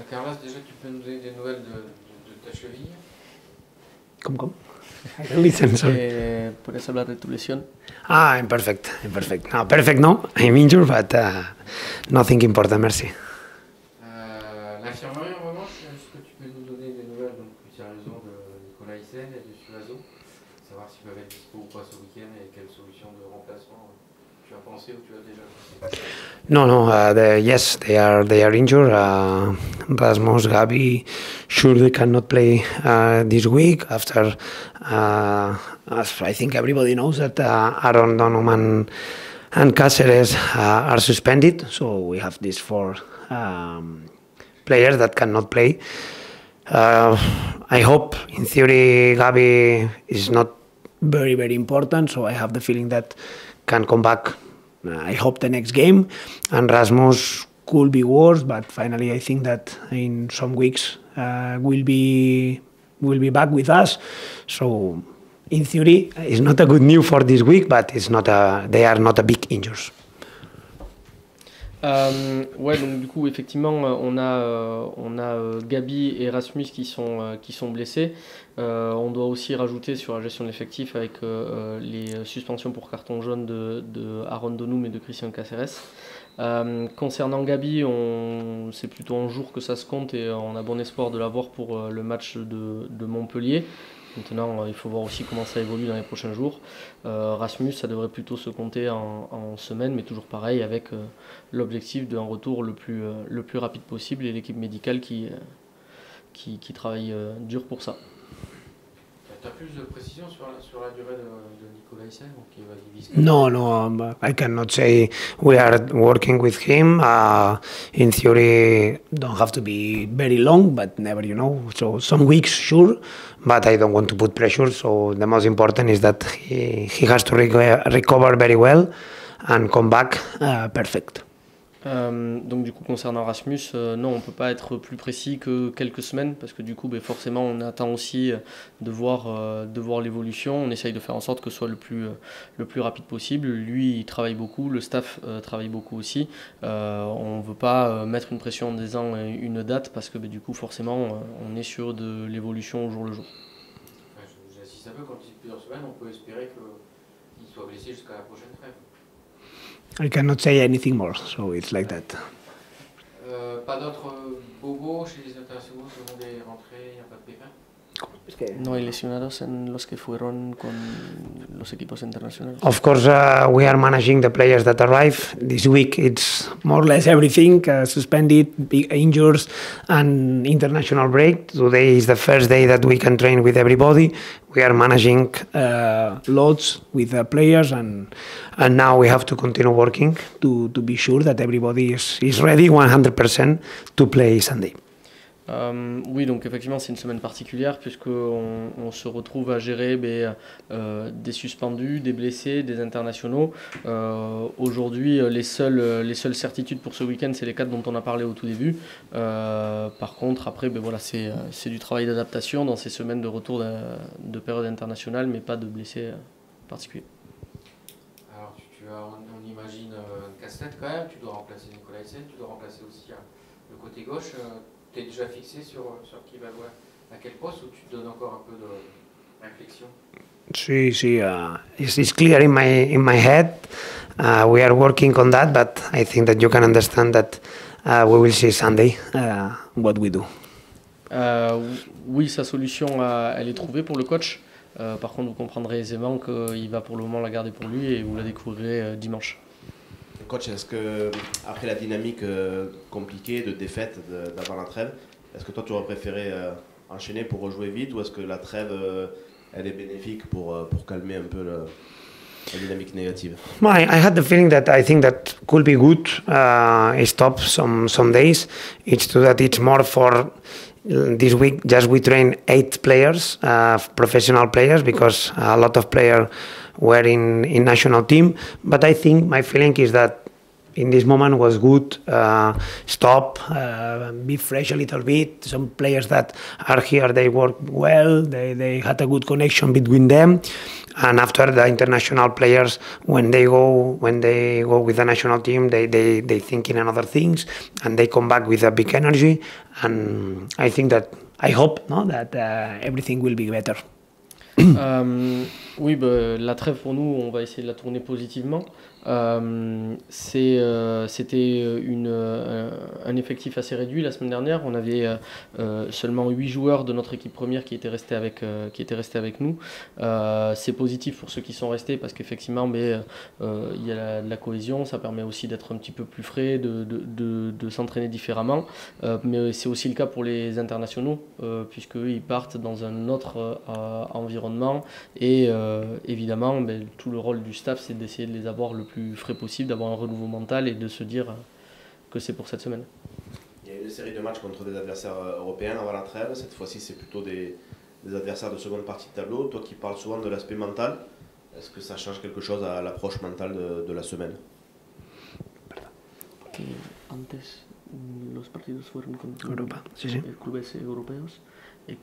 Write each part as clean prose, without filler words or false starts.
Carlos, déjà tu peux nous donner des nouvelles de ta cheville? ¿Cómo? Listen, sorry. ¿Puedes hablar de tu lesión? I'm perfect. No, perfect no. I'm injured, but nothing important, merci. L'infirmerie en revanche, est-ce que tu peux nous donner des nouvelles donc plus sérieusement de Nicolas Hyssen et de Suazo? Savoir s'ils peuvent être dispo ou pas ce week-end et quelle solution de remplacement tu as pensé ou tu as déjà pensé? No, yes, they are injured. Rasmus, Gabi, sure they cannot play this week after, as I think everybody knows that Aaron Donovan and Cáceres are suspended, so we have these four players that cannot play. I hope, in theory, Gabi is not very important, so I have the feeling that can come back. I hope the next game, and Rasmus could be worse, but finally I think that in some weeks will be back with us. So in theory, it's not a good news for this week, but they are not a big injuries. Ouais, donc du coup effectivement on a Gabi et Rasmus qui sont blessés. On doit aussi rajouter sur la gestion de l'effectif avec les suspensions pour carton jaune de Aaron Donum et de Christian Cáceres. Concernant Gabi, c'est plutôt un jour que ça se compte et on a bon espoir de l'avoir pour le match de Montpellier. Maintenant, il faut voir aussi comment ça évolue dans les prochains jours. Rasmus, ça devrait plutôt se compter en semaine, mais toujours pareil, avec l'objectif d'un retour le plus rapide possible et l'équipe médicale qui travaille dur pour ça. Tu as plus de précision sur la durée de Nicolas Hyssen? No, I cannot say. We are working with him. In theory, don't have to be very long, but never, So some weeks, sure, but I don't want to put pressure. So the most important is that he has to recover very well and come back perfect. Donc du coup concernant Rasmus, non, on ne peut pas être plus précis que quelques semaines parce que du coup forcément on attend aussi de voir l'évolution. On essaye de faire en sorte que ce soit le plus rapide possible. Lui il travaille beaucoup, le staff travaille beaucoup aussi. On ne veut pas mettre une pression en disant une date parce que du coup forcément on est sur de l'évolution au jour le jour. J'insiste un peu, quand il dit plusieurs semaines, on peut espérer qu'il soit blessé jusqu'à la prochaine trêve. I cannot say anything more, so it's like that. Pas d'autres bobos chez les internationaux, tout le monde est rentré, il n'y a pas de pépin? No hay lesionados en los que fueron con los equipos internacionales. Of course, we are managing the players that arrive. This week it's more or less everything, suspended, big injuries and international break. Today is the first day that we can train with everybody. We are managing loads with the players and now we have to continue working to be sure that everybody is ready 100% to play Sunday. Oui, donc effectivement c'est une semaine particulière puisqu'on se retrouve à gérer des suspendus, des blessés, des internationaux. Aujourd'hui les seules certitudes pour ce week-end c'est les 4 dont on a parlé au tout début. Par contre après c'est du travail d'adaptation dans ces semaines de retour de période internationale mais pas de blessés particuliers. Alors on imagine un casse-tête quand même, tu dois remplacer Nicolas Hyssen, tu dois remplacer aussi le côté gauche. Tu es déjà fixé sur qui va jouer à quel poste ou tu te donnes encore un peu de réflexion? It's clear in my head. We are working on that, but I think that you can understand that we will see Sunday what we do. Oui, sa solution, elle est trouvée pour le coach. Par contre, vous comprendrez aisément qu'il va pour le moment la garder pour lui et vous la découvrirez dimanche. Coach, est-ce que, après la dynamique compliquée de défaite d'avant la trêve, est-ce que toi tu aurais préféré enchaîner pour rejouer vite ou est-ce que la trêve elle est bénéfique pour calmer un peu la dynamique négative? I had the feeling that I think that could be good. Stop some days. It's true that it's more for this week. Just we train 8 players, professional players, because a lot of players were in national team. But I think my feeling is that in this moment was good. Stop, be fresh a little bit. Some players that are here, they work well. They had a good connection between them. And after the international players, when they go with the national team, they think in another things, and they come back with a big energy. And I think that I hope that everything will be better. Oui, la trêve pour nous, on va essayer de la tourner positivement. C'était un effectif assez réduit la semaine dernière. On avait seulement 8 joueurs de notre équipe première qui étaient restés avec nous. C'est positif pour ceux qui sont restés parce qu'effectivement, il y a de la cohésion. Ça permet aussi d'être un petit peu plus frais, de s'entraîner différemment. Mais c'est aussi le cas pour les internationaux, puisqu'eux, ils partent dans un autre environnement. Et évidemment, tout le rôle du staff, c'est d'essayer de les avoir le plus frais possible, d'avoir un renouveau mental et de se dire que c'est pour cette semaine. Il y a une série de matchs contre des adversaires européens avant la trêve. Cette fois-ci, c'est plutôt des adversaires de seconde partie de tableau. Toi qui parles souvent de l'aspect mental, est-ce que ça change quelque chose à l'approche mentale de la semaine? Que antes los partidos fueron contra Europa, sí, sí. Clubes europeos. Sí,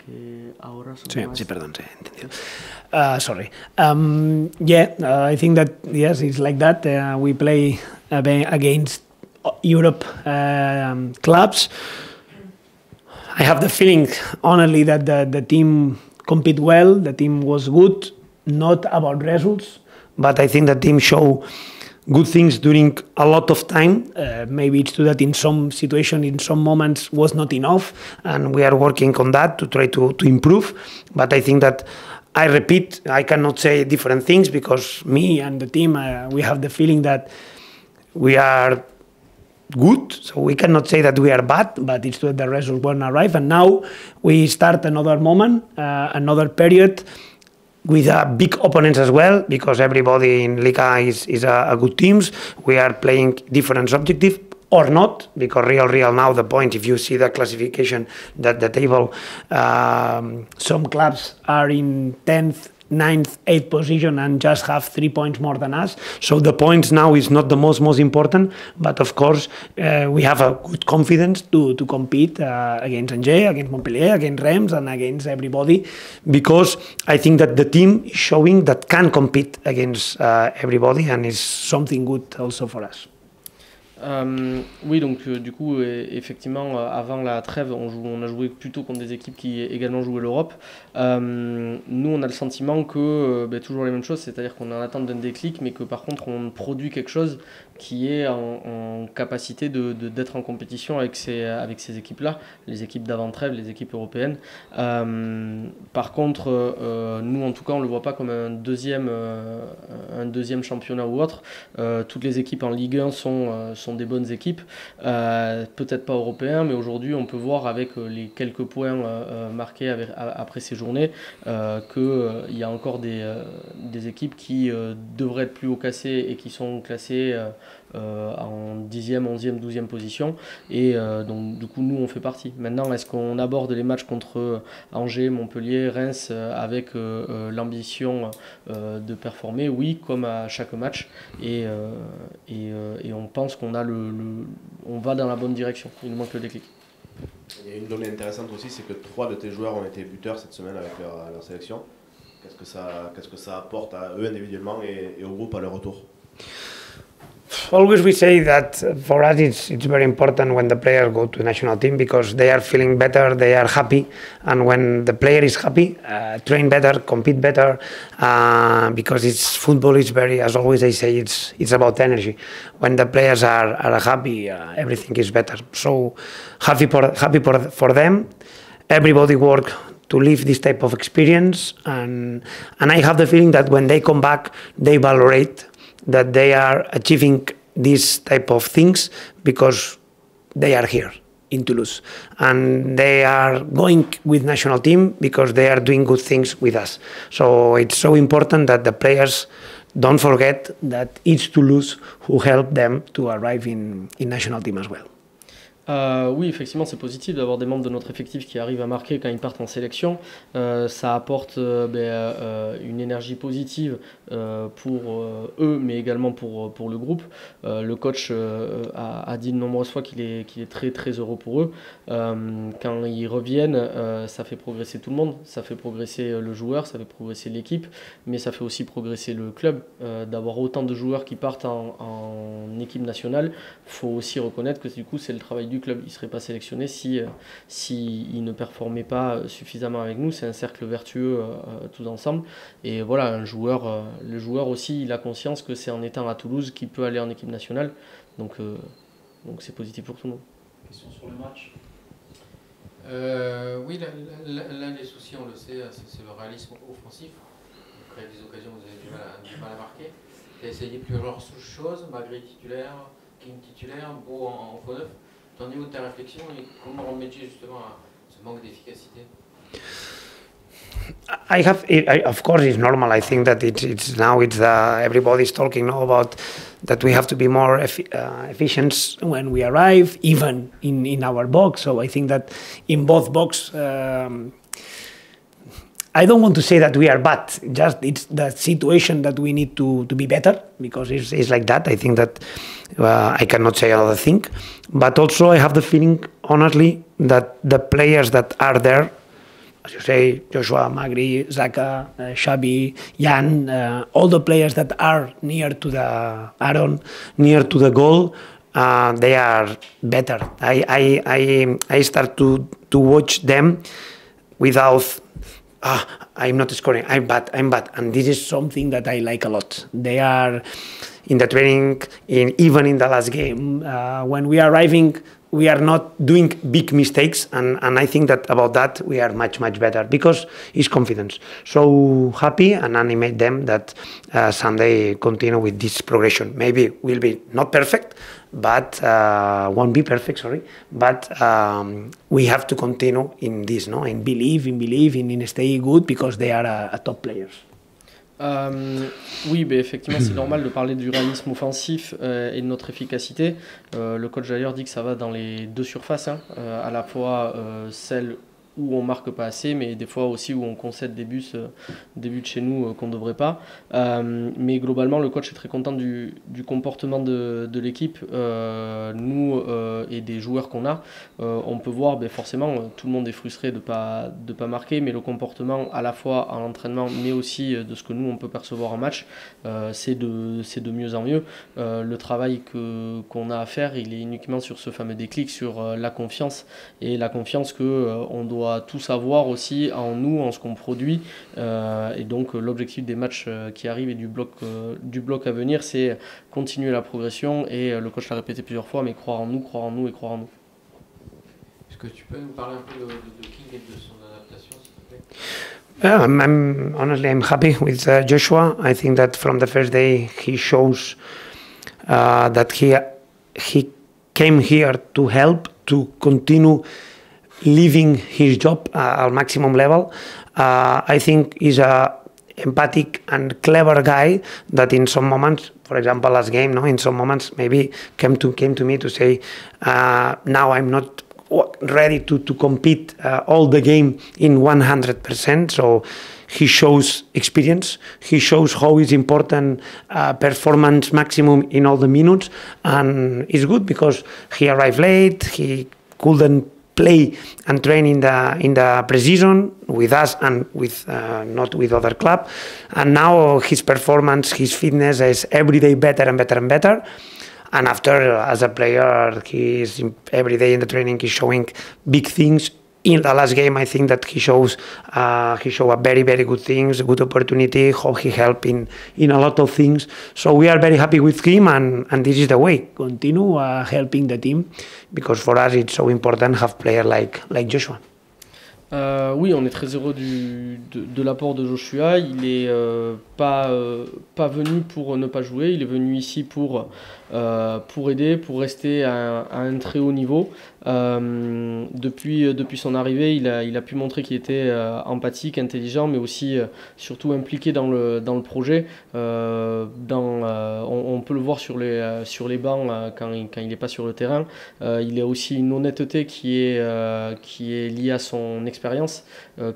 perdón, sí, entendido. Sorry. I think that, yes, it's like that. We play against Europe clubs. I have the feeling, honestly, that the team compete well, the team was good, not about results, but I think the team show good things during a lot of time. Maybe it's true that in some situation, in some moments, was not enough, and we are working on that to try to improve. But I think that, I repeat, I cannot say different things because me and the team, we have the feeling that we are good, so we cannot say that we are bad, but it's true that the result won't arrive. And now we start another moment, another period, with big opponents as well, because everybody in Liga is a good teams. We are playing different objectives, or not, because real now the point, if you see the classification, that the table, some clubs are in 10th, 9th, 8th position and just have 3 points more than us. So the points now is not the most important, but of course we have a good confidence to compete against Angers, against Montpellier, against Reims, and against everybody, because I think that the team is showing that can compete against everybody, and is something good also for us. Oui, donc du coup, effectivement, avant la trêve, on a joué plutôt contre des équipes qui également jouaient l'Europe. Nous, on a le sentiment que toujours les mêmes choses, c'est-à-dire qu'on est en attente d'un déclic, mais que par contre, on produit quelque chose qui est en capacité d'être en compétition avec ces équipes-là, les équipes d'avant-trêve, les équipes européennes. Par contre, nous, en tout cas, on ne le voit pas comme un deuxième championnat ou autre. Toutes les équipes en Ligue 1 sont des bonnes équipes, peut-être pas européens, mais aujourd'hui, on peut voir avec les quelques points marqués après ces journées qu'il y a encore des équipes qui devraient être plus haut classées et qui sont classées en 10e, 11e, 12e position, et donc du coup nous on fait partie. Maintenant, est-ce qu'on aborde les matchs contre Angers, Montpellier, Reims avec l'ambition de performer? Oui, comme à chaque match, et on pense qu'on on va dans la bonne direction, il nous manque le déclic. Il y a une donnée intéressante aussi, c'est que 3 de tes joueurs ont été buteurs cette semaine avec leur sélection. Qu'est-ce que ça apporte à eux individuellement et au groupe à leur retour? Always we say that for us it's very important when the players go to the national team, because they are feeling better, they are happy, and when the player is happy, train better, compete better, because football is very, as always I say, it's about energy. When the players are happy, everything is better. So happy for them. Everybody work to live this type of experience, and I have the feeling that when they come back, they valorate that they are achieving this type of things because they are here in Toulouse, and they are going with national team because they are doing good things with us. So it's so important that the players don't forget that it's Toulouse who helped them to arrive in national team as well. Oui, effectivement, c'est positif d'avoir des membres de notre effectif qui arrivent à marquer quand ils partent en sélection. Ça apporte une énergie positive pour eux, mais également pour le groupe. Le coach a dit de nombreuses fois qu'il est très très heureux pour eux. Quand ils reviennent, ça fait progresser tout le monde, ça fait progresser le joueur, ça fait progresser l'équipe, mais ça fait aussi progresser le club. D'avoir autant de joueurs qui partent en équipe nationale, il faut aussi reconnaître que du coup c'est le travail du club. Il ne serait pas sélectionné si il ne performait pas suffisamment avec nous. C'est un cercle vertueux tous ensemble. Et voilà, le joueur aussi, il a conscience que c'est en étant à Toulouse qu'il peut aller en équipe nationale. Donc c'est positif pour tout le monde. Question sur le match. Oui, l'un des soucis, on le sait, c'est le réalisme offensif. Vous créez des occasions, vous avez du mal à marquer. Tu as essayé plusieurs choses, Magri titulaire, King titulaire, Beau en faux neuf. T'en es où de ta réflexion et comment remédier justement à ce manque d'efficacité? Of course, it's normal. I think that it's now everybody's talking now about that we have to be more efficient when we arrive, even in our box. So I think that in both box, I don't want to say that we are bad. Just it's the situation that we need to be better, because it's like that. I think that I cannot say another thing, but also I have the feeling, honestly, that the players that are there, as you say, Joshua, Magri, Zaka, Xabi, Jan, all the players that are near to the Aaron, near to the goal, they are better. I start to watch them without, I'm not scoring, I'm bad. And this is something that I like a lot. They are in the training, even in the last game, when we are arriving, we are not doing big mistakes, and I think that about that we are much better, because it's confidence. So happy and animate them that Sunday continue with this progression. Maybe will be not perfect, but won't be perfect, sorry. But we have to continue in this, no? And believe in stay good, because they are a top players. Oui, effectivement, c'est normal de parler du réalisme offensif et de notre efficacité. Le coach d'ailleurs dit que ça va dans les deux surfaces, hein, à la fois celle où on marque pas assez, mais des fois aussi où on concède des buts de chez nous qu'on ne devrait pas. Mais globalement, le coach est très content du comportement de l'équipe, nous et des joueurs qu'on a. On peut voir, forcément, tout le monde est frustré de pas marquer, mais le comportement à la fois à l'entraînement, mais aussi de ce que nous on peut percevoir en match, c'est de mieux en mieux. Le travail qu'on a à faire, il est uniquement sur ce fameux déclic, sur la confiance, et la confiance qu'on doit tous avoir aussi en nous, en ce qu'on produit. Et donc l'objectif des matchs qui arrivent et du bloc à venir, c'est continuer la progression, et le coach l'a répété plusieurs fois, mais croire en nous et croire en nous. Est-ce que tu peux nous parler un peu de King et de son adaptation, s'il te plaît? Honestly, I'm happy with Joshua. I think that from the first day he shows that he came here to help, to continue living his job at maximum level. I think he's a empathic and clever guy that in some moments, for example last game, no, in some moments maybe came to me to say, now I'm not ready to compete all the game in 100%. So he shows experience, he shows how is important performance maximum in all the minutes, and it's good because he arrived late, he couldn't play and train in the pre-season with us and with not with other club, and now his performance, his fitness is every day better and better and better. And after, as a player, he is every day in the training, he's showing big things. In the last game, I think that he showed a very good things, a good opportunity, how he helped in a lot of things. So we are very happy with him, and this is the way. Continue helping the team, because for us it's so important to have players like Joshua. Oui, on est très heureux de l'apport de Joshua. Il n'est pas venu pour ne pas jouer, il est venu ici pour pour aider, pour rester à un très haut niveau. Depuis son arrivée, il a pu montrer qu'il était empathique, intelligent, mais aussi surtout impliqué dans le projet. On peut le voir sur les bancs quand il n'est pas sur le terrain. Il a aussi une honnêteté qui est liée à son expérience.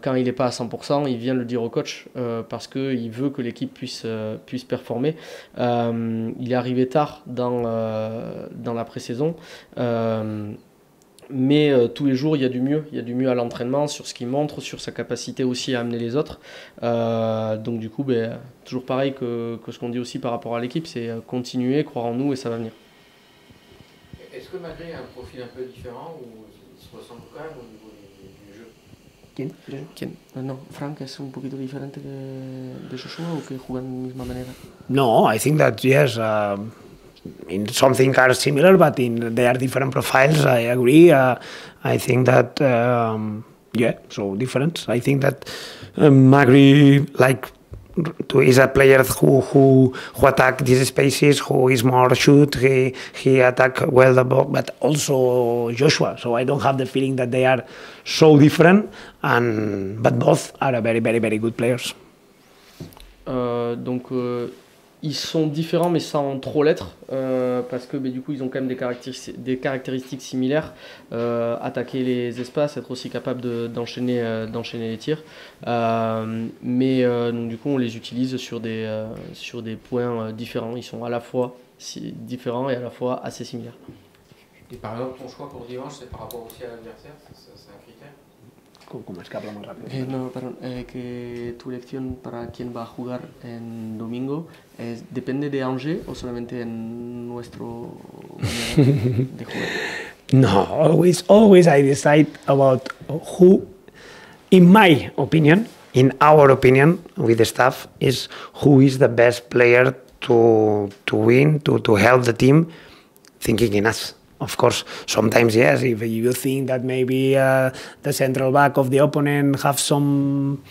Quand il n'est pas à 100%, il vient le dire au coach parce qu'il veut que l'équipe puisse performer. Il est arrivé tard dans la pré-saison. Mais tous les jours, il y a du mieux à l'entraînement, sur ce qu'il montre, sur sa capacité aussi à amener les autres. Donc du coup, toujours pareil que ce qu'on dit aussi par rapport à l'équipe, c'est continuer, croire en nous et ça va venir. Est-ce que Magri a un profil un peu différent ou il se ressemble quand même au niveau du jeu? ¿Quién? No, Frank es un poquito diferente de Joshua o que juegan de la misma manera. No, I think that yes, in something are similar, but they are different profiles. I agree. I think that yeah, so different. I think that Magri is a player who attack these spaces, who is more shoot. He attack well the ball, but also Joshua. So I don't have the feeling that they are so different, but both are very, very, very good players. Ils sont différents mais sans trop l'être parce que du coup ils ont quand même des caractéristiques similaires, attaquer les espaces, être aussi capable d'enchaîner les tirs, donc du coup on les utilise sur des points différents. Ils sont à la fois différents et à la fois assez similaires. Et par exemple ton choix pour dimanche c'est par rapport aussi à l'adversaire, c'est un critère? ¿Cómo es que habla muy rápido? No, perdón, que tu elección para quién va a jugar en domingo depende de Angers o solamente en nuestro manera de jugar. No, always I decide about who, in my opinion, in our opinion, with the staff, is who is the best player to win, to help the team, thinking in us. Of course, sometimes yes, if you think that maybe the central back of the opponent have some,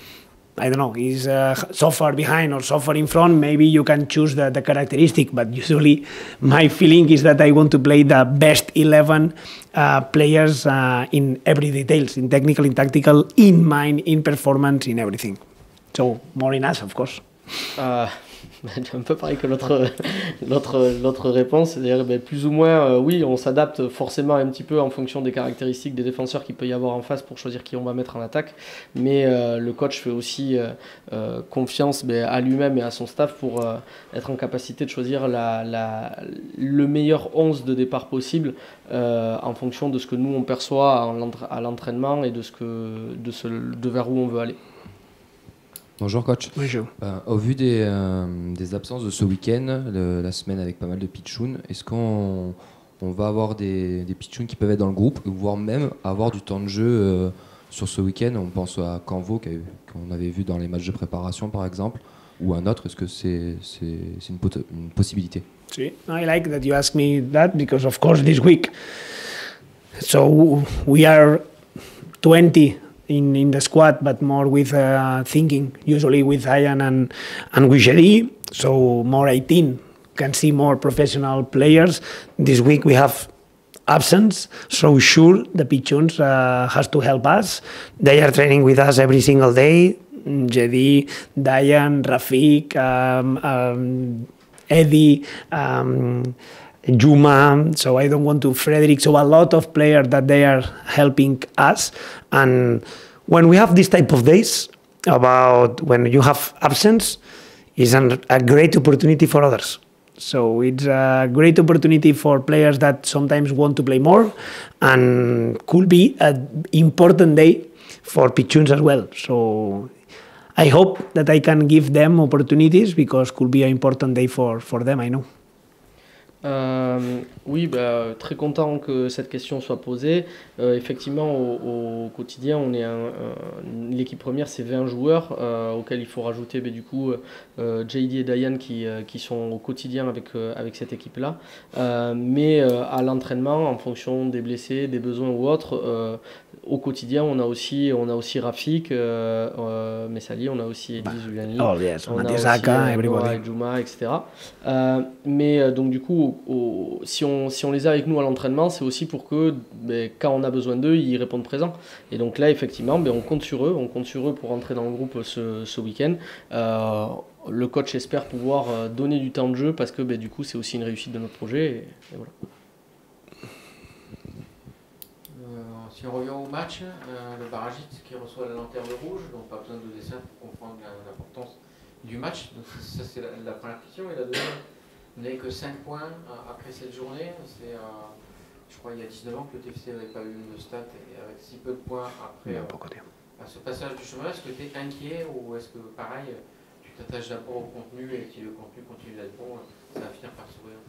I don't know, is so far behind or so far in front, maybe you can choose the characteristic, but usually my feeling is that I want to play the best 11 players in every details, in technical, in tactical, in mind, in performance, in everything. So more in us, of course. Un peu pareil que l'autre réponse, c'est-à-dire plus ou moins, oui, on s'adapte forcément un petit peu en fonction des caractéristiques des défenseurs qu'il peut y avoir en face pour choisir qui on va mettre en attaque, mais le coach fait aussi confiance à lui-même et à son staff pour être en capacité de choisir le meilleur 11 de départ possible en fonction de ce que nous on perçoit à l'entraînement et de vers où on veut aller. Bonjour coach. Bonjour. Au vu des absences de ce week-end, la semaine avec pas mal de pitchouns, est-ce qu'on va avoir des pitchouns qui peuvent être dans le groupe, voire même avoir du temps de jeu sur ce week-end? On pense à Canvo qu'on avait vu dans les matchs de préparation par exemple, ou un autre. Est-ce que c'est une possibilité? See, I like that you ask me that because of course this week, so we are 20 in the squad, but more with thinking, usually with Ian and with Jerry, so more 18 can see more professional players. This week we have absence, so sure the Pichuns has to help us. They are training with us every single day. Jedi, Diane, Rafik, Eddie, Juma, so I don't want to Frederick, so a lot of players that they are helping us. And when we have this type of days, about when you have absence, is a great opportunity for others. So it's a great opportunity for players that sometimes want to play more, and could be an important day for Pichuns as well. So I hope that I can give them opportunities because could be an important day for them, I know. Oui, très content que cette question soit posée. Effectivement, au quotidien, on est l'équipe première, c'est 20 joueurs auxquels il faut rajouter du coup JD et Diane qui sont au quotidien avec cette équipe-là. Mais à l'entraînement, en fonction des blessés, des besoins ou autres, au quotidien, on a aussi Rafik, Messali, on a aussi Eddie Zuliani, Oh yes, on a Matizaka, aussi everybody. Juma, etc. Mais donc du coup, si on les a avec nous à l'entraînement, c'est aussi pour que quand on a besoin d'eux, ils répondent présents. Et donc là, effectivement, on compte sur eux pour rentrer dans le groupe ce week-end. Le coach espère pouvoir donner du temps de jeu parce que du coup, c'est aussi une réussite de notre projet. Et voilà. Si on revient au match, le barragiste qui reçoit la lanterne rouge, donc pas besoin de dessin pour comprendre l'importance du match. Donc ça c'est la première question. Et la deuxième, vous n'avez que 5 points après cette journée. C'est, je crois il y a 19 ans que le TFC n'avait pas eu une stat et avec si peu de points après à ce passage du chemin, est-ce que tu es inquiet ou est-ce que pareil, tu t'attaches d'abord au contenu et si le contenu continue d'être bon, ça va finir par sourire?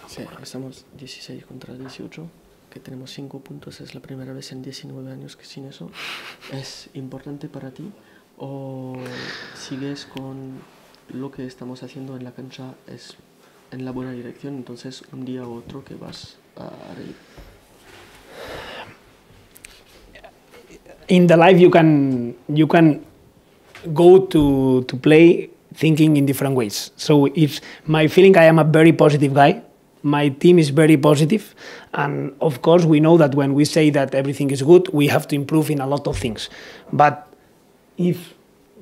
Sí, estamos 16 contra 18. Que tenemos 5 puntos, es la primera vez en 19 años que sin eso. ¿Es importante para ti o sigues con lo que estamos haciendo en la cancha es en la buena dirección, entonces un día u otro que vas a reír? In the life you can go to play thinking in different ways. So it's my feeling. I am a very positive guy. My team is very positive, and of course we know that when we say that everything is good, we have to improve in a lot of things. But if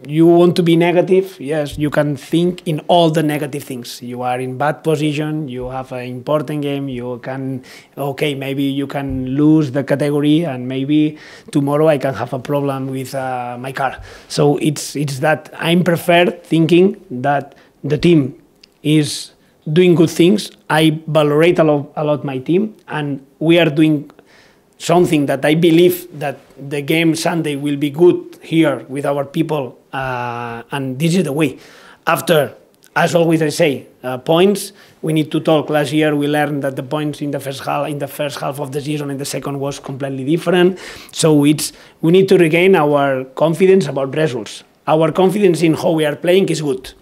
you want to be negative, yes, you can think in all the negative things. You are in bad position, you have an important game, you can, okay, maybe you can lose the category and maybe tomorrow I can have a problem with my car. So it's that I prefer thinking that the team is doing good things. I valorate a lot my team, and we are doing something that I believe that the game Sunday will be good here with our people, and this is the way. After, as always I say, points, we need to talk. Last year we learned that the points in the first half of the season and the second was completely different. So we need to regain our confidence about results. Our confidence in how we are playing is good.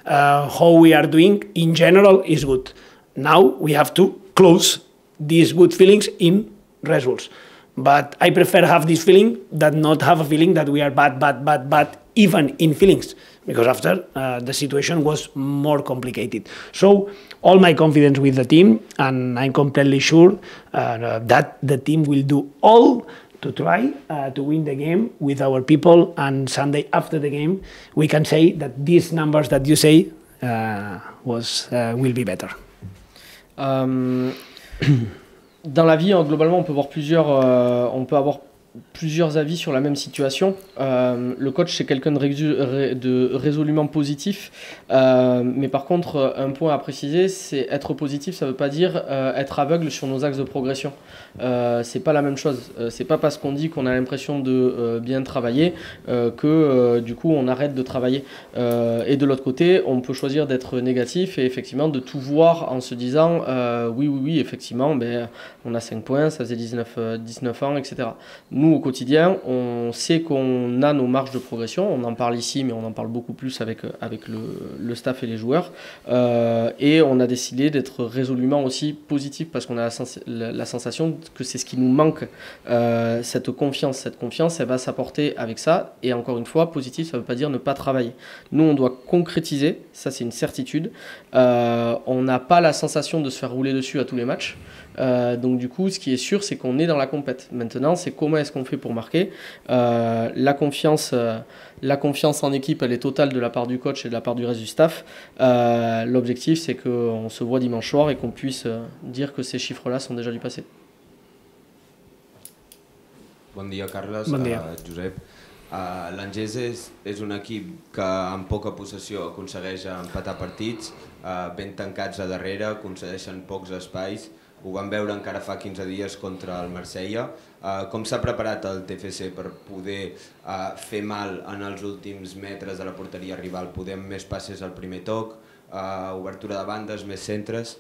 How we are doing in general is good. Now we have to close these good feelings in results. But I prefer have this feeling than not have a feeling that we are bad, even in feelings, because after the situation was more complicated. So all my confidence with the team, and I'm completely sure that the team will do all to try to win the game with our people, and Sunday after the game we can say that these numbers that you say will be better. Dans la vie, globalement, on peut avoir plusieurs avis sur la même situation. Le coach, c'est quelqu'un de résolument positif, mais par contre, un point à préciser, c'est être positif, ça ne veut pas dire être aveugle sur nos axes de progression. C'est pas la même chose. C'est pas parce qu'on dit qu'on a l'impression de bien travailler que du coup on arrête de travailler. Et de l'autre côté, on peut choisir d'être négatif et effectivement de tout voir en se disant oui, effectivement, on a 5 points, ça faisait 19 ans, etc. Nous, au quotidien, on sait qu'on a nos marges de progression. On en parle ici, mais on en parle beaucoup plus avec le staff et les joueurs. Et on a décidé d'être résolument aussi positif parce qu'on a la sensation que c'est ce qui nous manque, cette confiance. Cette confiance, elle va s'apporter avec ça. Et encore une fois, positif, ça ne veut pas dire ne pas travailler. Nous, on doit concrétiser, ça c'est une certitude. On n'a pas la sensation de se faire rouler dessus à tous les matchs. Donc du coup, ce qui est sûr, c'est qu'on est dans la compète. Maintenant, c'est comment est-ce qu'on fait pour marquer. La confiance en équipe, elle est totale de la part du coach et de la part du reste du staff. L'objectif, c'est qu'on se voit dimanche soir et qu'on puisse dire que ces chiffres-là sont déjà du passé. Bon dia, Carles. Bon dia. Josep. L'Angers és un equip que amb poca possessió aconsegueix empatar partits, ben tancats a darrere, concedeixen pocs espais. Ho vam veure encara fa 15 dies contra el Marsella. Com s'ha preparat el TFC per poder fer mal en els últims metres de la porteria rival? Poder amb més passes al primer toc, obertura de bandes, més centres.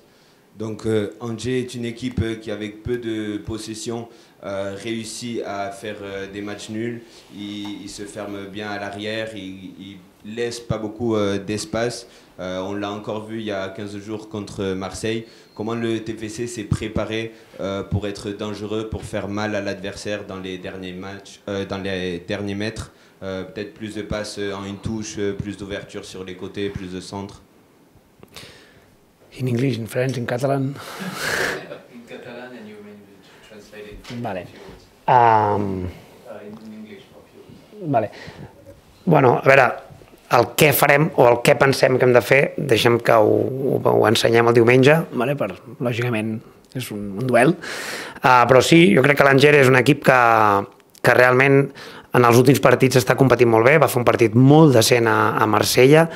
Donc Angers est une équipe qui avec peu de possession réussit à faire des matchs nuls. Il se ferme bien à l'arrière, il laisse pas beaucoup d'espace. On l'a encore vu il y a 15 jours contre Marseille. Comment le TFC s'est préparé pour être dangereux, pour faire mal à l'adversaire dans les derniers matchs, dans les derniers mètres? Peut-être plus de passes en une touche, plus d'ouverture sur les côtés, plus de centres. In English, in French, in Catalan. In Catalan, and you may translate it Vale. if you want. Um, In English, for you. Vale. Bueno, a veure, el què farem o el què pensem que hem de fer, deixem que ho ensenyem el diumenge, vale? Lògicament és un duel, però sí, jo crec que l'Angers és un equip que realment en els últims partits està competint molt bé, va fer un partit molt decent a Marsella,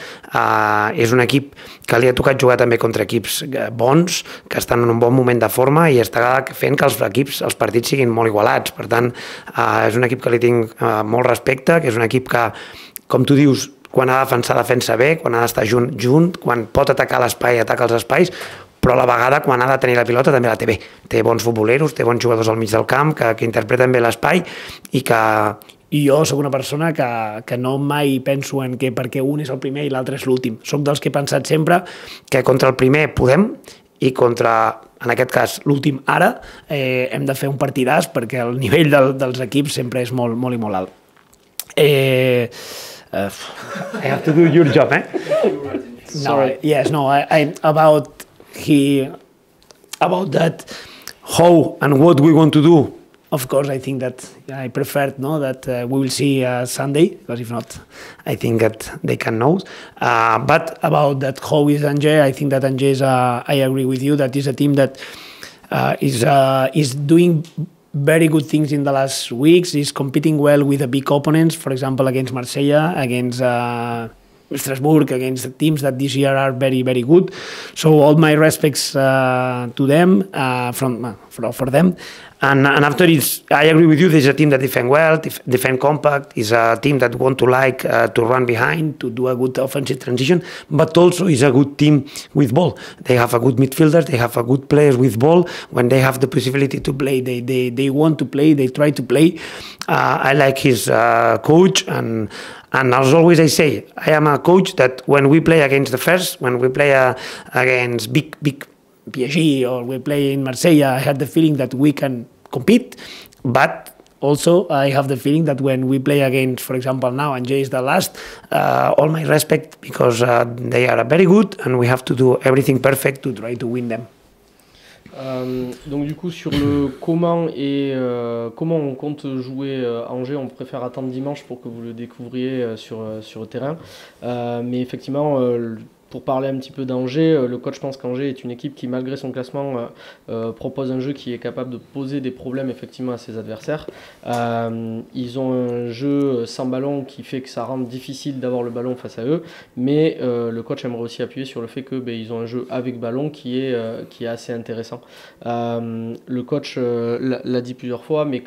és un equip que li ha tocat jugar també contra equips bons, que estan en un bon moment de forma i està fent que els partits siguin molt igualats, per tant és un equip que li tinc molt respecte, que és un equip que, com tu dius, quan ha de defensar defensa bé, quan ha d'estar junt, quan pot atacar l'espai, ataca els espais, però a la vegada quan ha de tenir la pilota també la té bé. Té bons futboleros, té bons jugadors al mig del camp que interpreten bé l'espai i jo sóc una persona que no mai penso en que perquè un és el primer i l'altre és l'últim. Soc dels que he pensat sempre que contra el primer podem i contra, en aquest cas, l'últim ara, hem de fer un partidàs perquè el nivell dels equips sempre és molt, molt i molt alt. I have to do your job, eh? Sorry. Yes, no, about that, how and what we want to do. Of course, I think that I prefer that we will see Sunday, because if not, I think that they can know. But about that, how is Angers? I think that Angers, I agree with you, that is a team that is doing very good things in the last weeks, is competing well with the big opponents, for example, against Marsella, against Strasbourg, against the teams that this year are very, very good. So all my respects to them, for them. And after I agree with you, there's a team that defend well, defend compact, is a team that want to to run behind, to do a good offensive transition, but also is a good team with ball. They have a good midfielder, they have a good players with ball. When they have the possibility to play, they want to play, they try to play. I like his coach, and as always I say, I am a coach that when we play against the first, when we play against big PSG or we play in Marsella, I had the feeling that we can compete, but also I have the feeling that when we play against, for example, now Angers is the last, all my respect, because they are very good and we have to do everything perfect to try to win them. Donc du coup sur le comment on compte jouer Angers, on préfère attendre dimanche pour que vous le découvriez sur le terrain, mais effectivement pour parler un petit peu d'Angers, le coach pense qu'Angers est une équipe qui, malgré son classement, propose un jeu qui est capable de poser des problèmes effectivement à ses adversaires. Ils ont un jeu sans ballon qui fait que ça rend difficile d'avoir le ballon face à eux, mais le coach aimerait aussi appuyer sur le fait qu'ils ont un jeu avec ballon qui est assez intéressant. Le coach l'a dit plusieurs fois, mais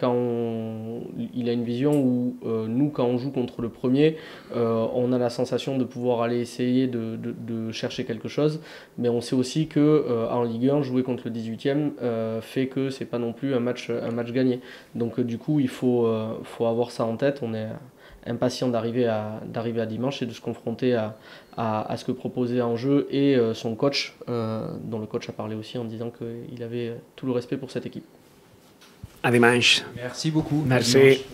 il a une vision où nous, quand on joue contre le premier, on a la sensation de pouvoir aller essayer de chercher quelque chose, mais on sait aussi que en Ligue 1, jouer contre le 18e fait que c'est pas non plus un match gagné. Donc du coup, il faut avoir ça en tête. On est impatient d'arriver à dimanche et de se confronter à ce que proposait Angers et son coach, dont le coach a parlé aussi en disant qu'il avait tout le respect pour cette équipe. À dimanche. Merci beaucoup. Merci. Merci.